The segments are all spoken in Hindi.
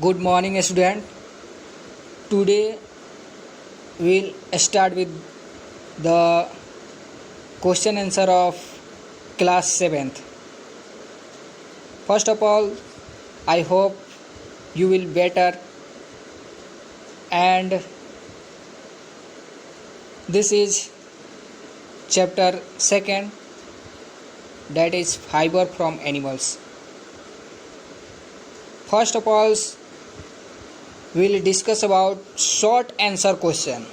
Good morning, student. Today we'll start with the question answer of class 7th. First of all, I hope you will better, and this is chapter 2nd, that is fiber from animals. First of all, we'll discuss about short answer question.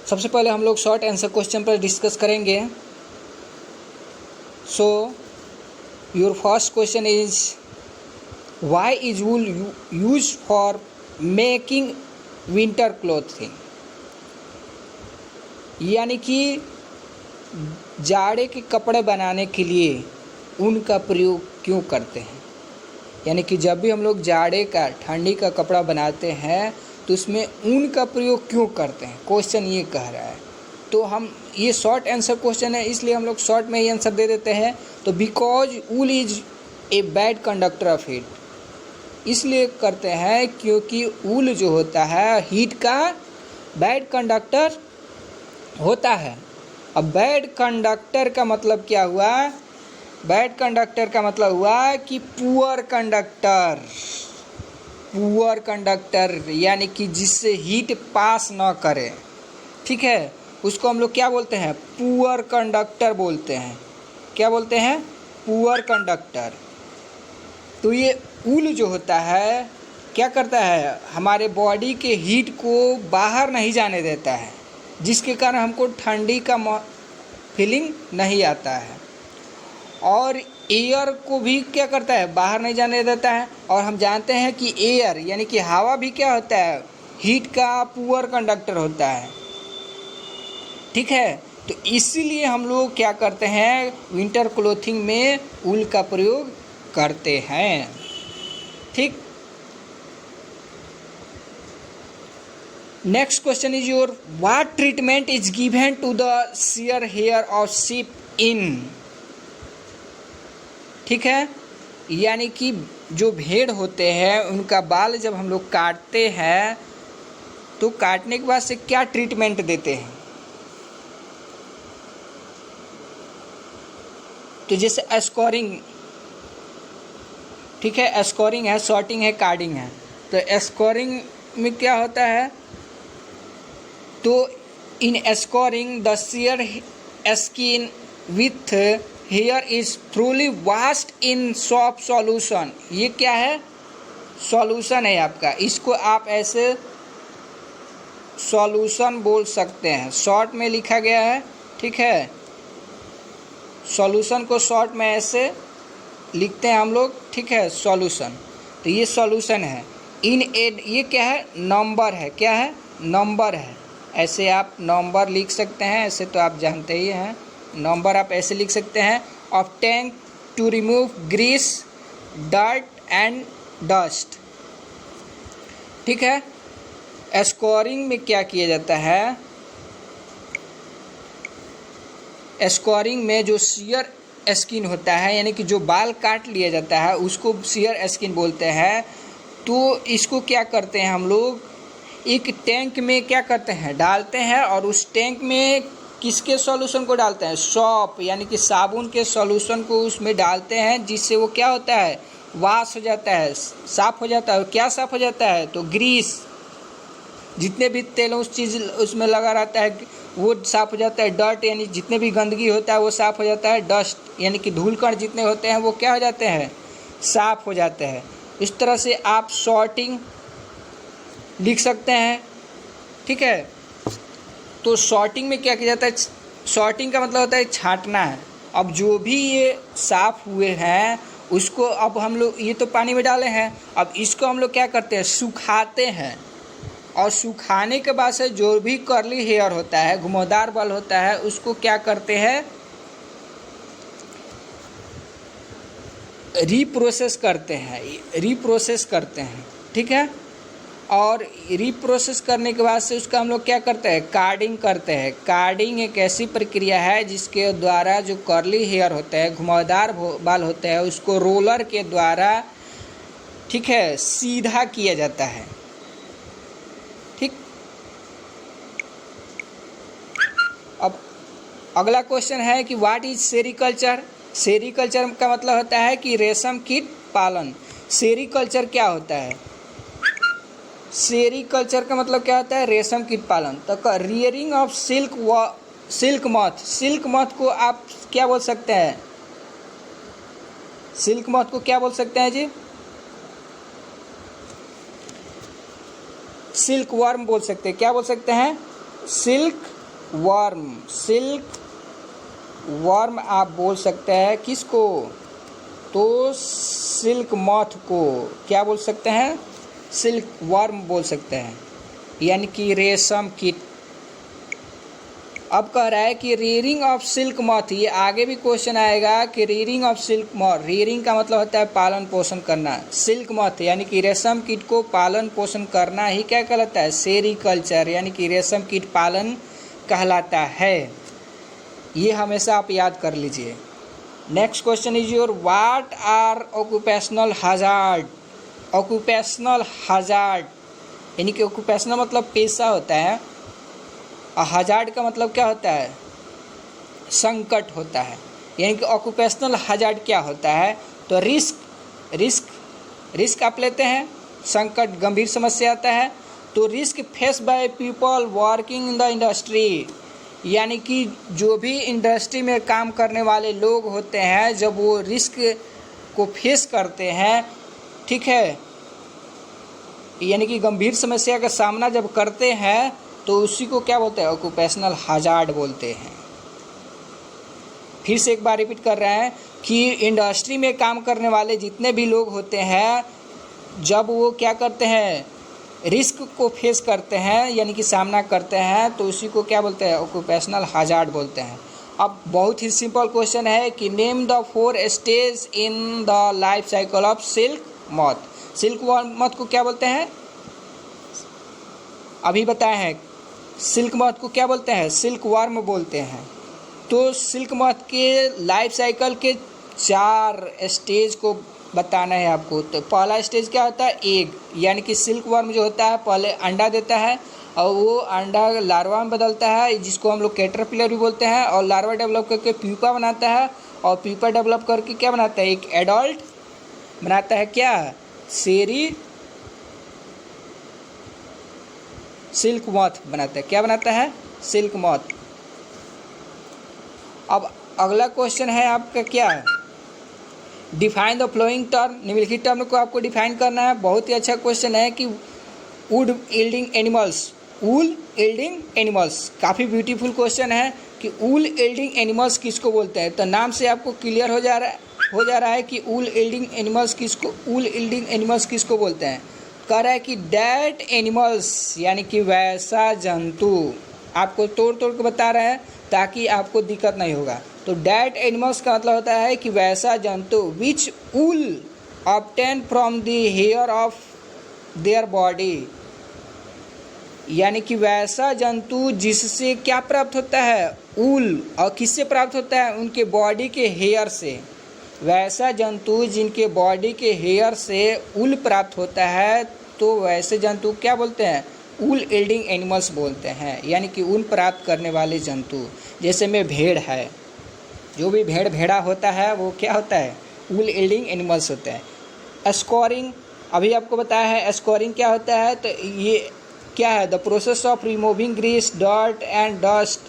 सबसे पहले हम लोग शॉर्ट आंसर क्वेश्चन पर डिस्कस करेंगे. So your first question is why is wool use for making winter clothing. यानी कि जाड़े के कपड़े बनाने के लिए ऊन का प्रयोग क्यों करते हैं. यानी कि जब भी हम लोग जाड़े का ठंडी का कपड़ा बनाते हैं तो उसमें ऊन का प्रयोग क्यों करते हैं, क्वेश्चन ये कह रहा है. तो हम ये शॉर्ट आंसर क्वेश्चन है, इसलिए हम लोग शॉर्ट में ही आंसर दे देते हैं. तो because wool is a bad conductor of heat, इसलिए करते हैं क्योंकि ऊल जो होता है हीट का बैड कंडक्टर होता है. अब बैड कंडक्टर का मतलब क्या हुआ. बैड कंडक्टर का मतलब हुआ कि पुअर कंडक्टर. पुअर कंडक्टर यानी कि जिससे हीट पास ना करे, ठीक है, उसको हम लोग क्या बोलते हैं, पुअर कंडक्टर बोलते हैं. क्या बोलते हैं, पुअर कंडक्टर. तो ये ऊल जो होता है क्या करता है, हमारे बॉडी के हीट को बाहर नहीं जाने देता है, जिसके कारण हमको ठंडी का फीलिंग नहीं आता है. और एयर को भी क्या करता है, बाहर नहीं जाने देता है. और हम जानते हैं कि एयर यानी कि हवा भी क्या होता है, हीट का पुअर कंडक्टर होता है, ठीक है. तो इसीलिए हम लोग क्या करते हैं, विंटर क्लोथिंग में ऊल का प्रयोग करते हैं, ठीक. Next question is your what treatment is given to the shear hair of sheep in. ठीक है, यानी कि जो भेड़ होते हैं उनका बाल जब हम लोग काटते हैं तो काटने के बाद से क्या ट्रीटमेंट देते हैं. तो जैसे एस्कोरिंग, ठीक है, एस्कोरिंग है, सॉर्टिंग है, कार्डिंग है. तो एस्कोरिंग में क्या होता है, तो in scouring the shear skin with hair is thoroughly washed in soap solution. ये क्या है, सॉल्यूशन है आपका, इसको आप ऐसे सॉल्यूशन बोल सकते हैं. शॉर्ट में लिखा गया है, ठीक है, सॉल्यूशन को शॉर्ट में ऐसे लिखते हैं हम लोग, ठीक है, सॉल्यूशन. तो ये सॉल्यूशन है. इन एड ये क्या है, नंबर है. क्या है, नंबर है. ऐसे आप नंबर लिख सकते हैं, ऐसे तो आप जानते ही हैं, नंबर आप ऐसे लिख सकते हैं. Of tank to remove grease dirt and dust, ठीक है. एस्कोरिंग में क्या किया जाता है, एस्कोरिंग में जो शेयर स्किन होता है यानी कि जो बाल काट लिया जाता है उसको शेयर स्किन बोलते हैं. तो इसको क्या करते हैं हम लोग, एक टैंक में क्या करते हैं, डालते हैं. और उस टैंक में किसके सॉल्यूशन को डालते हैं, सॉप यानी कि साबुन के सॉल्यूशन को उसमें डालते हैं, जिससे वो क्या होता है, वॉश हो जाता है, साफ़ हो जाता है. और क्या साफ़ हो जाता है, तो ग्रीस, जितने भी तेल उस चीज़ उसमें लगा रहता है वो साफ़ हो जाता है. डर्ट यानी जितने भी गंदगी होता है वो साफ़ हो जाता है. डस्ट यानी कि धूल कण जितने होते हैं वो क्या हो जाते हैं, साफ़ हो जाते हैं. इस तरह से आप सॉर्टिंग लिख सकते हैं, ठीक है. तो सॉर्टिंग में क्या किया जाता है, सॉर्टिंग का मतलब होता है छांटना है. अब जो भी ये साफ़ हुए हैं उसको अब हम लोग, ये तो पानी में डाले हैं, अब इसको हम लोग क्या करते हैं, सुखाते हैं. और सुखाने के बाद से जो भी कर्ली हेयर होता है, घुमावदार बाल होता है, उसको क्या करते हैं, रीप्रोसेस करते हैं, रीप्रोसेस करते हैं, ठीक है. और रीप्रोसेस करने के बाद से उसका हम लोग क्या करते हैं, कार्डिंग करते हैं। कार्डिंग एक ऐसी प्रक्रिया है जिसके द्वारा जो कर्ली हेयर होते हैं, घुमावदार बाल होते हैं, उसको रोलर के द्वारा, ठीक है, सीधा किया जाता है। ठीक, अब अगला क्वेश्चन है कि व्हाट इज सेरीकल्चर। सेरीकल्चर का मतलब होता है कि रेशम कीट पालन। सेरीकल्चर क्या होता है? सेरीकल्चर का मतलब क्या होता है? रेशम कीट पालन। तो rearing of silk moth. Silk moth को आप क्या बोल सकते हैं? सिल्क मॉथ को क्या बोल सकते हैं जी? सिल्क वर्म बोल सकते हैं। क्या बोल सकते हैं? Silk worm. सिल्क वर्म आप बोल सकते हैं। किसको? तो सिल्क मॉथ को क्या बोल सकते हैं? सिल्क वर्म बोल सकते हैं, यानी कि रेशम कीट। अब कह रहा है कि रीयरिंग ऑफ सिल्क मॉथ, ये आगे भी क्वेश्चन आएगा कि रीयरिंग ऑफ सिल्क मॉथ। रीयरिंग का मतलब होता है पालन पोषण करना। सिल्क मॉथ यानी कि रेशम कीट को पालन पोषण करना ही क्या कहलाता है? सेरीकल्चर, यानी कि रेशम कीट पालन कहलाता है। ये हमेशा आप याद कर लीजिए। Next question is your what are occupational hazard. Occupational hazard यानी कि ऑक्यूपेशनल मतलब पेशा होता है, और हजार्ड का मतलब क्या होता है? संकट होता है। यानी कि ऑक्यूपेशनल हजार्ड क्या होता है? तो रिस्क आप लेते हैं, संकट गंभीर समस्या आता है। तो risk face by people working in the industry, यानी कि जो भी इंडस्ट्री में काम करने वाले लोग होते हैं, जब वो रिस्क को फेस करते हैं, ठीक है, यानी कि गंभीर समस्या का सामना जब करते हैं, तो उसी को क्या बोलते हैं? ऑक्यूपेशनल हजार्ड बोलते हैं। फिर से एक बार रिपीट कर रहे हैं कि इंडस्ट्री में काम करने वाले जितने भी लोग होते हैं, जब वो क्या करते हैं? रिस्क को फेस करते हैं, यानी कि सामना करते हैं, तो उसी को क्या बोलते हैं? ऑक्यूपेशनल हजार्ड बोलते हैं। अब बहुत ही सिंपल क्वेश्चन है कि name the 4 stage in the life cycle of silk moth. Silk moth को क्या बोलते हैं? अभी बताए हैं। सिल्क मॉथ को क्या बोलते हैं? सिल्क वर्म बोलते हैं। तो सिल्क मॉथ के लाइफ साइकिल के 4 स्टेज को बताना है आपको। तो पहला स्टेज क्या होता है? एग, यानी कि सिल्क वर्म जो होता है पहले अंडा देता है, और वो अंडा लार्वा में बदलता है, जिसको हम लोग कैटरपिलर भी बोलते हैं, और लार्वा डेवलप करके प्यूपा बनाता है, और प्यूपा डेवलप करके क्या बनाता है? एक एडल्ट बनाता है। क्या? सिल्क मॉथ बनाता है। क्या बनाता है? Silk moth. अब अगला क्वेश्चन है आपका क्या? Define the flowing term. निम्नलिखित टर्म को आपको डिफाइन करना है। बहुत ही अच्छा क्वेश्चन है कि would yielding animals. Wool yielding animals, काफ़ी ब्यूटीफुल क्वेश्चन है कि वूल यील्डिंग एनिमल्स किसको बोलते हैं। तो नाम से आपको क्लियर हो जा रहा है कि वूल यील्डिंग एनिमल्स किसको बोलते हैं। कह रहा है कि डैट एनिमल्स, यानी कि वैसा जंतु। आपको तोड़ के बता रहे हैं ताकि आपको दिक्कत नहीं होगा। तो डैट एनिमल्स का मतलब होता है कि वैसा जंतु which wool obtain from the hair of their body, यानी कि वैसा जंतु जिससे क्या प्राप्त होता है? ऊल। और किससे प्राप्त होता है? उनके बॉडी के हेयर से। वैसा जंतु जिनके बॉडी के हेयर से ऊल प्राप्त होता है, तो वैसे जंतु क्या बोलते हैं? ऊल यील्डिंग एनिमल्स बोलते हैं, यानी कि ऊन प्राप्त करने वाले जंतु। जैसे में भेड़ है, जो भी भेड़ा होता है वो क्या होता है? ऊल यील्डिंग एनिमल्स होते हैं। स्कोरिंग, अभी आपको बताया है स्कोरिंग क्या होता है। तो ये क्या है? The process of removing grease, dirt and dust,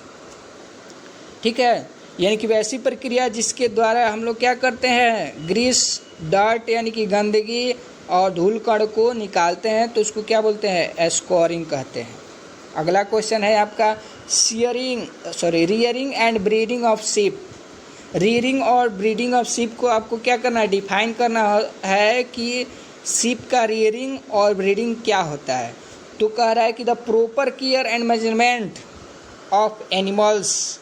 ठीक है, यानी कि वैसी प्रक्रिया जिसके द्वारा हम लोग क्या करते हैं? ग्रीस, डर्ट यानी कि गंदगी और धूल कण को निकालते हैं, तो उसको क्या बोलते हैं? स्कोरिंग कहते हैं। अगला क्वेश्चन है आपका rearing and breeding of sheep. Rearing और ब्रीडिंग ऑफ शीप को आपको क्या करना है? डिफाइन करना है कि शीप का रियरिंग और ब्रीडिंग क्या होता है। तो कह रहा है कि the proper care and measurement of animals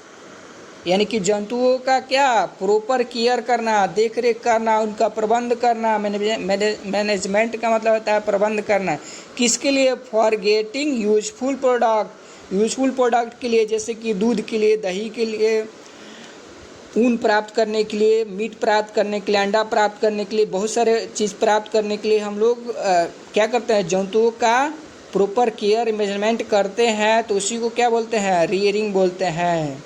यानी कि जंतुओं का क्या प्रॉपर केयर करना, देख रेख करना, उनका प्रबंध करना। मैनेजमेंट का मतलब होता है प्रबंध करना। किसके लिए? For getting useful product, useful product के लिए, जैसे कि दूध के लिए, दही के लिए, ऊन प्राप्त करने के लिए, मीट प्राप्त करने के लिए, अंडा प्राप्त करने के लिए, बहुत सारे चीज़ प्राप्त करने के लिए हम लोग क्या करते हैं? जंतुओं का प्रॉपर केयर मैनेजमेंट करते हैं। तो उसी को क्या बोलते हैं? रियरिंग बोलते हैं,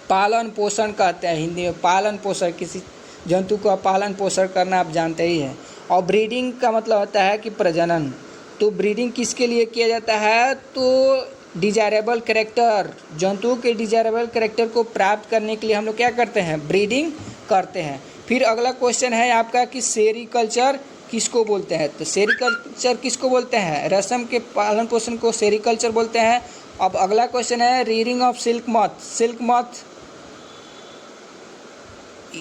पालन पोषण कहते हैं हिंदी में। पालन पोषण, किसी जंतु का पालन पोषण करना आप जानते ही हैं। और ब्रीडिंग का मतलब होता है कि प्रजनन। तो ब्रीडिंग किसके लिए किया जाता है? तो डिजायरेबल कैरेक्टर, जंतुओं के डिजायरेबल कैरेक्टर को प्राप्त करने के लिए हम लोग क्या करते हैं? ब्रीडिंग करते हैं। फिर अगला क्वेश्चन है आपका कि सेरीकल्चर किसको बोलते हैं? तो सेरीकल्चर किसको बोलते हैं? रेशम के पालन पोषण को सेरीकल्चर बोलते हैं। अब अगला क्वेश्चन है रीयरिंग ऑफ सिल्क मॉथ।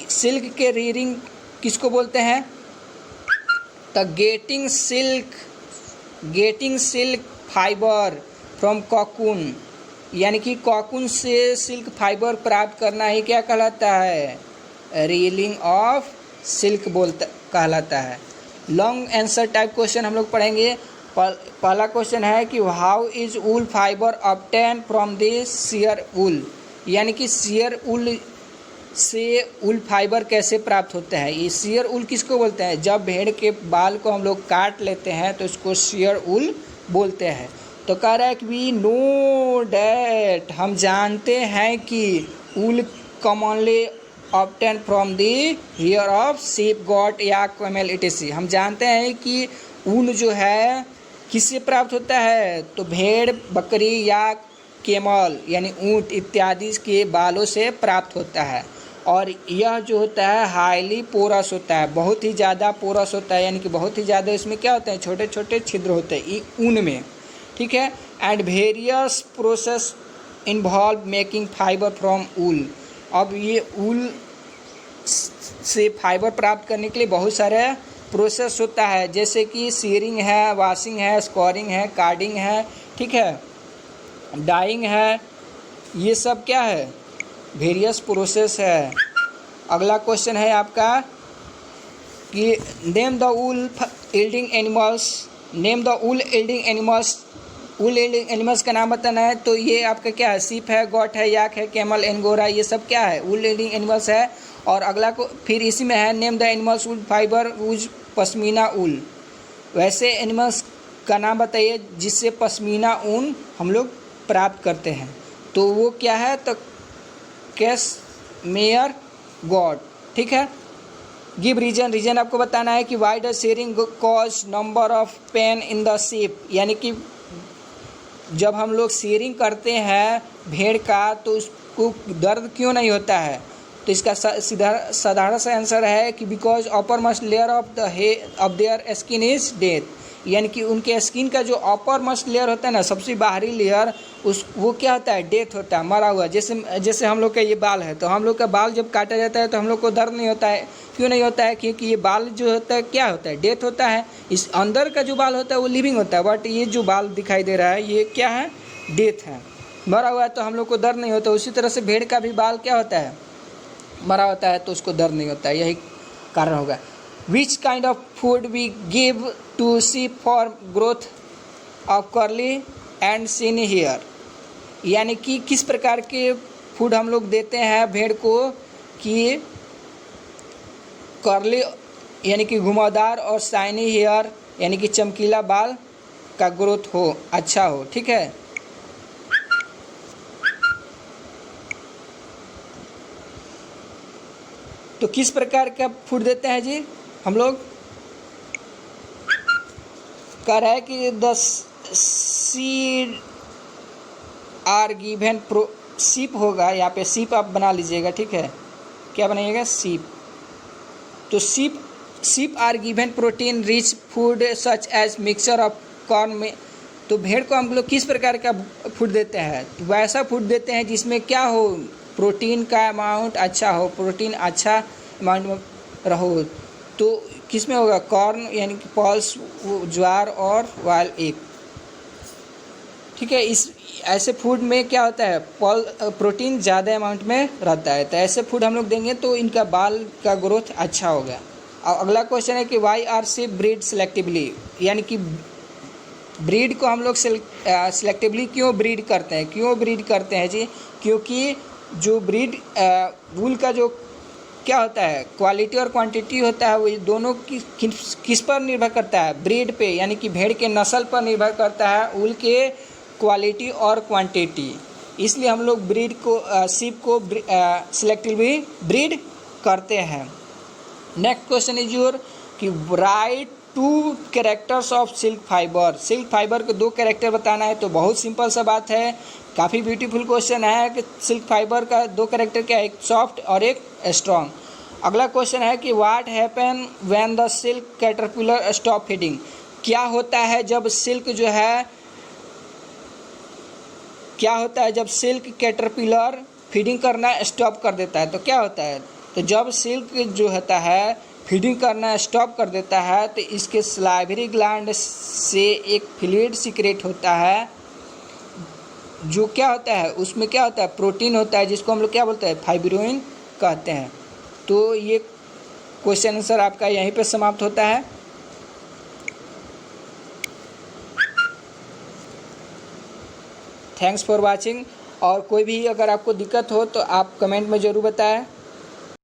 सिल्क के रीयरिंग किसको बोलते हैं? तो गेटिंग सिल्क फाइबर फ्रॉम कॉकून, यानी कि कॉकून से सिल्क फाइबर प्राप्त करना ही क्या कहलाता है? रीयरिंग ऑफ सिल्क कहलाता है। लॉन्ग आंसर टाइप क्वेश्चन हम लोग पढ़ेंगे। पहला क्वेश्चन है कि how is wool fibre obtain from the shear wool, यानी कि शियर वूल से वूल फाइबर कैसे प्राप्त होता है? ये शियर वूल किसको बोलते हैं? जब भेड़ के बाल को हम लोग काट लेते हैं तो उसको शियर वूल बोलते हैं। तो कह रहा है कि वी नो डैट, हम जानते हैं कि wool commonly obtain from the hair of sheep, goat या camel etc. हम जानते हैं कि ऊन जो है किससे प्राप्त होता है? तो भेड़, बकरी या केमल यानी ऊँट इत्यादि के बालों से प्राप्त होता है। और यह जो होता है हाईली पोरस होता है, बहुत ही ज़्यादा पोरस होता है, यानी कि बहुत ही ज़्यादा इसमें क्या होते हैं? छोटे छोटे छिद्र होते हैं ये ऊन में, ठीक है। And various process involve making fibre from wool. अब ये वूल से फाइबर प्राप्त करने के लिए बहुत सारे प्रोसेस होता है, जैसे कि सीयरिंग है, वॉशिंग है, स्कोरिंग है, कार्डिंग है, ठीक है, डाइंग है, ये सब क्या है? वेरियस प्रोसेस है। अगला क्वेश्चन है आपका कि name the wool yielding animals. Name the wool yielding animals. Wool yielding animals का नाम बताना है। तो ये आपका क्या है? सीप है, गॉट है, याक है, कैमल, एंगोरा, ये सब क्या है? वूल यील्डिंग एनिमल्स है। और अगला को फिर इसी में है name the animals wool fibre whose pashmina wool. वैसे एनिमल्स का नाम बताइए जिससे पश्मीना ऊन हम लोग प्राप्त करते हैं। तो वो क्या है? तो कैशमेयर गॉड, ठीक है। गिव रीजन आपको बताना है कि why does sharing cause number of pain in the sheep, यानी कि जब हम लोग शेयरिंग करते हैं भेड़ का तो उसको दर्द क्यों नहीं होता है? तो इसका साधारण सा आंसर है कि because upper must layer of their skin is death, यानी कि उनके स्किन का जो अपर मस्ट लेयर होता है ना, सबसे बाहरी लेयर, वो क्या होता है? डेथ होता है, मरा हुआ। जैसे हम लोग का ये बाल है, तो हम लोग का बाल जब काटा जाता है तो हम लोग को दर्द नहीं होता है। क्यों नहीं होता है? क्योंकि ये बाल जो होता है क्या होता है? डेथ होता है। इस अंदर का जो बाल होता है वो लिविंग होता है, बट ये जो बाल दिखाई दे रहा है ये क्या है? डेथ है, मरा हुआ है, तो हम लोग को दर्द नहीं होता। उसी तरह से भेड़ का भी बाल क्या होता है? मरा होता है, तो उसको दर्द नहीं होता है। यही कारण होगा। Which kind of food we give to sheep for growth of curly and shiny hair, यानी कि किस प्रकार के फूड हम लोग देते हैं भेड़ को कि कर्ली यानी कि घुमावदार और शाइनी हेयर यानी कि चमकीला बाल का ग्रोथ हो, अच्छा हो, ठीक है। तो किस प्रकार का फूड देते हैं जी हम लोग? कह रहा है कि द सीड आर गिवन सीप होगा, यहाँ पे सीप आप बना लीजिएगा, ठीक है। क्या बनाइएगा? सीप। तो sheep are given protein rich food such as mixture of corn में। तो भेड़ को हम लोग किस प्रकार का फूड देते हैं? वैसा फूड देते हैं जिसमें क्या हो? प्रोटीन का अमाउंट अच्छा हो, प्रोटीन अच्छा अमाउंट में रहो। तो किस में होगा? कॉर्न यानी कि पल्स, ज्वार और वाल एक, ठीक है। इस ऐसे फूड में क्या होता है, प्रोटीन ज़्यादा अमाउंट में रहता है, तो ऐसे फूड हम लोग देंगे तो इनका बाल का ग्रोथ अच्छा होगा। अब अगला क्वेश्चन है कि why are sheep breed selectively, यानी कि ब्रीड को हम लोग सिलेक्टिवली क्यों ब्रीड करते हैं, क्यों ब्रीड करते हैं जी? क्योंकि जो ब्रीड वूल का जो क्या होता है, क्वालिटी और क्वांटिटी होता है, वो दोनों किस पर निर्भर करता है? ब्रीड पे, यानी कि भेड़ के नस्ल पर निर्भर करता है वूल के क्वालिटी और क्वांटिटी। इसलिए हम लोग ब्रीड को सीप को सिलेक्टिवली ब्रीड करते हैं। नेक्स्ट क्वेश्चन इज योर कि right 2 characters of silk fibre. Silk fibre के 2 कैरेक्टर बताना है, तो बहुत सिंपल सा बात है, काफ़ी ब्यूटीफुल क्वेश्चन है कि सिल्क फाइबर का 2 कैरेक्टर क्या है, एक सॉफ्ट और एक स्ट्रॉन्ग। अगला क्वेश्चन है कि what happen when the silk caterpillar stop feeding. क्या होता है जब सिल्क जो है, क्या होता है जब सिल्क कैटरपिलर फीडिंग करना स्टॉप कर देता है, तो क्या होता है? तो जब सिल्क जो होता है फीडिंग करना स्टॉप कर देता है, तो इसके सलाइवरी ग्लैंड से एक फ्लूइड सीक्रेट होता है, जो क्या होता है, उसमें क्या होता है, प्रोटीन होता है, जिसको हम लोग क्या बोलते हैं, फाइब्रोइन कहते हैं। तो ये क्वेश्चन आंसर आपका यहीं पे समाप्त होता है। Thanks for watching. और कोई भी अगर आपको दिक्कत हो तो आप कमेंट में ज़रूर बताएं।